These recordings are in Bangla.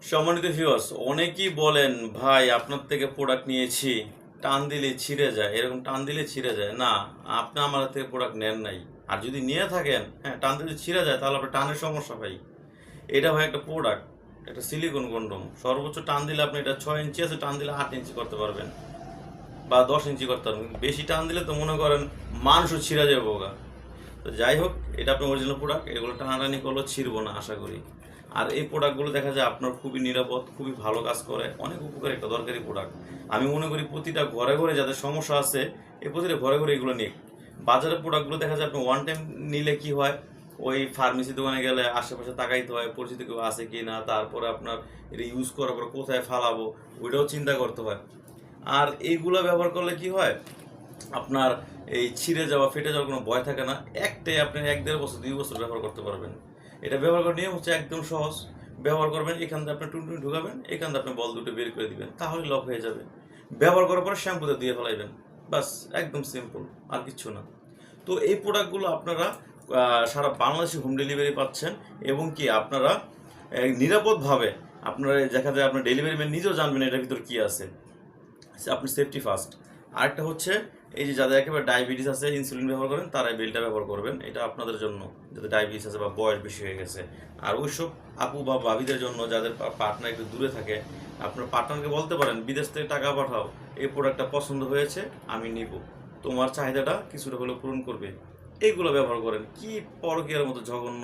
সম্মানিত ভিউয়ার্স, অনেকেই বলেন ভাই আপনার থেকে প্রোডাক্ট নিয়েছি, টান দিলে ছিঁড়ে যায়, এরকম টান দিলে ছিঁড়ে যায় না। আপনি আমার হাত থেকে প্রোডাক্ট নেন নাই। আর যদি নিয়ে থাকেন, হ্যাঁ, টান দিলে ছিঁড়ে যায়, তাহলে আপনার টানের সমস্যা ভাই। এটা ভাই একটা প্রোডাক্ট, একটা সিলিকন কন্ডোম। সর্বোচ্চ টান দিলে আপনি এটা 6 ইঞ্চি আছে, টান দিলে 8 ইঞ্চি করতে পারবেন বা 10 ইঞ্চি করতে পারবেন। বেশি টান দিলে তো মনে করেন মানুষও ছিঁড়ে যাবে ওগা। তো যাই হোক, এটা আপনার অরিজিনাল প্রোডাক্ট, এগুলো টানাটানি করলেও ছিঁড়বো না আশা করি। আর এই প্রোডাক্টগুলো দেখা যায় আপনার খুবই নিরাপদ, খুবই ভালো কাজ করে, অনেক উপকারী একটা দরকারি প্রোডাক্ট। আমি মনে করি প্রতিটা ঘরে ঘরে যাদের সমস্যা আছে, এই প্রতিটা ঘরে ঘরে এগুলো নিক। বাজারের প্রোডাক্টগুলো দেখা যায় আপনি ওয়ান টাইম নিলে কি হয়, ওই ফার্মেসি দোকানে গেলে আশেপাশে তাকাইতে হয় পরিচিত কেউ আছে কি না, তারপরে আপনার এটা ইউজ করার পর কোথায় ফালাবো ওইটাও চিন্তা করতে হয়। আর এইগুলো ব্যবহার করলে কি হয়, আপনার এই ছিঁড়ে যাওয়া ফেটে যাওয়ার কোনো ভয় থাকে না। একটাই আপনি 1-1.5 বছর 2 বছর ব্যবহার করতে পারবেন। এটা ব্যবহার করার নিয়ম হচ্ছে একদম সহজ। ব্যবহার করবেন, এখান থেকে আপনি টুনটুনি ঢুকাবেন, এখান থেকে আপনি বল দুটো বের করে দিবেন, তাহলে লক হয়ে যাবে। ব্যবহার করার পরে শ্যাম্পুতে দিয়ে ফেলাইবেন, বাস, একদম সিম্পল, আর কিচ্ছু না। তো এই প্রোডাক্টগুলো আপনারা সারা বাংলাদেশে হোম ডেলিভারি পাচ্ছেন, এবং কি আপনারা নিরাপদভাবে আপনারা দেখা যায় আপনার ডেলিভারি ম্যান নিজেও জানবেন এটার ভিতর কী আছে। আপনি সেফটি ফার্স্ট। আরেকটা হচ্ছে, এই যে যাদের একেবারে ডায়াবেটিস আছে, ইনসুলিন ব্যবহার করেন, তারা এই বেলটা ব্যবহার করবেন। এটা আপনাদের জন্য যাদের ডায়াবেটিস আছে বা বয়স বেশি হয়ে গেছে। আর ওইসব আপু বা ভাবিদের জন্য যাদের পার্টনার একটু দূরে থাকে, আপনার পার্টনারকে বলতে পারেন বিদেশ থেকে টাকা পাঠাও, এই প্রোডাক্টটা পছন্দ হয়েছে, আমি নিব, তোমার চাহিদাটা কিছুটা হলেও পূরণ করবে। এইগুলো ব্যবহার করেন। কি পরকীয়ার মতো জঘন্য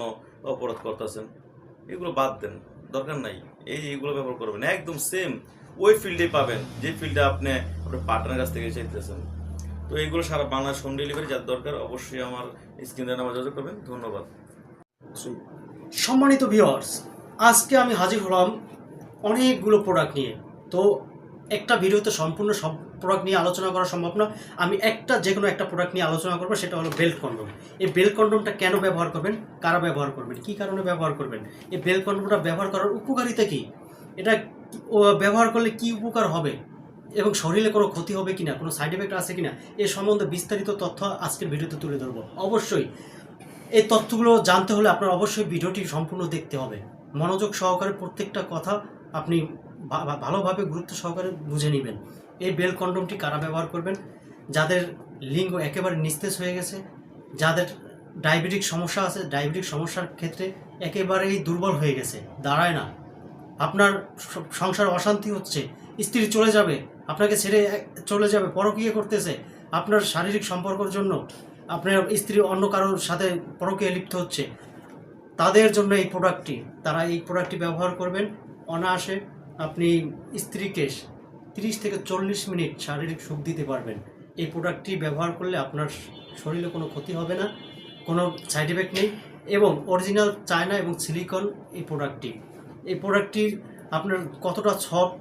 অপরাধ করতেছেন, এগুলো বাদ দেন, দরকার নাই। এইগুলো ব্যবহার করবেন, একদম সেম ওই ফিল্ডে পাবেন যে ফিল্ডে আপনি আপনার পার্টনারের কাছ থেকে চাইতেছেন। তো এইগুলো সারা বাংলাদেশ হোম ডেলিভারি যার দরকার, অবশ্যই আমার স্ক্রিনে নাম্বার যোগাযোগ করবেন। ধন্যবাদ। সম্মানিত ভিউয়ার্স, আজকে আমি হাজির হলাম অনেকগুলো প্রোডাক্ট নিয়ে। তো একটা ভিডিওতে সম্পূর্ণ সব প্রোডাক্ট নিয়ে আলোচনা করা সম্ভব না। আমি যে কোনো একটা প্রোডাক্ট নিয়ে আলোচনা করবো, সেটা হলো বেল্ট কন্ডোম। এই বেল্ট কন্ডোমটা কেন ব্যবহার করবেন, কারা ব্যবহার করবেন, কী কারণে ব্যবহার করবেন, এই বেল্ট কন্ডোমটা ব্যবহার করার উপকারিতা কী, এটা ব্যবহার করলে কি উপকার হবে, এবং শরীরে কোনো ক্ষতি হবে কিনা, কোনো সাইড এফেক্ট আছে কিনা, এ সম্বন্ধে বিস্তারিত তথ্য আজকের ভিডিওতে তুলে ধরবো। অবশ্যই এই তথ্যগুলো জানতে হলে আপনার অবশ্যই ভিডিওটি সম্পূর্ণ দেখতে হবে। মনোযোগ সহকারে প্রত্যেকটা কথা আপনি ভালোভাবে গুরুত্ব সহকারে বুঝে নেবেন। এই বেল্ট কন্ডোমটি কারা ব্যবহার করবেন, যাদের লিঙ্গ একেবারে নিস্তেজ হয়ে গেছে, যাদের ডায়াবেটিক সমস্যা আছে, ডায়াবেটিক সমস্যার ক্ষেত্রে একেবারেই দুর্বল হয়ে গেছে, দাঁড়ায় না, আপনার সংসার অশান্তি হচ্ছে, স্ত্রী চলে যাবে, আপনাকে ছেড়ে চলে যাবে, পরকীয়া করতেছে, আপনার শারীরিক সম্পর্কের জন্য আপনার স্ত্রী অন্য কারোর সাথে পরকীয়া লিপ্ত হচ্ছে, তাদের জন্য এই প্রোডাক্টটি, তারা এই প্রোডাক্টটি ব্যবহার করবেন। অনায়াসে আপনি স্ত্রীকে 30 থেকে 40 মিনিট শারীরিক সুখ দিতে পারবেন। এই প্রোডাক্টটি ব্যবহার করলে আপনার শরীরে কোনো ক্ষতি হবে না, কোনো সাইড এফেক্ট নেই, এবং অরিজিনাল চায়না এবং সিলিকন এই প্রোডাক্টটি আপনার কতটা সফট,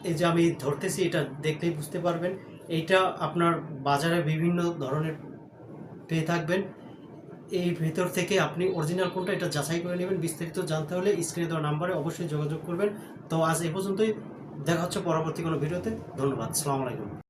এই যে আমি ধরতেছি, এটা দেখলেই বুঝতে পারবেন। এইটা আপনার বাজারে বিভিন্ন ধরনের পেয়ে থাকবেন। এই ভেতর থেকে আপনি অরিজিনাল কোনটা এটা যাচাই করে নেবেন। বিস্তারিত জানতে হলে স্ক্রিনে দেওয়া নাম্বারে অবশ্যই যোগাযোগ করবেন। তো আজ এই পর্যন্তই, দেখা হচ্ছে পরবর্তী কোনো ভিডিওতে। ধন্যবাদ, আসসালামু আলাইকুম।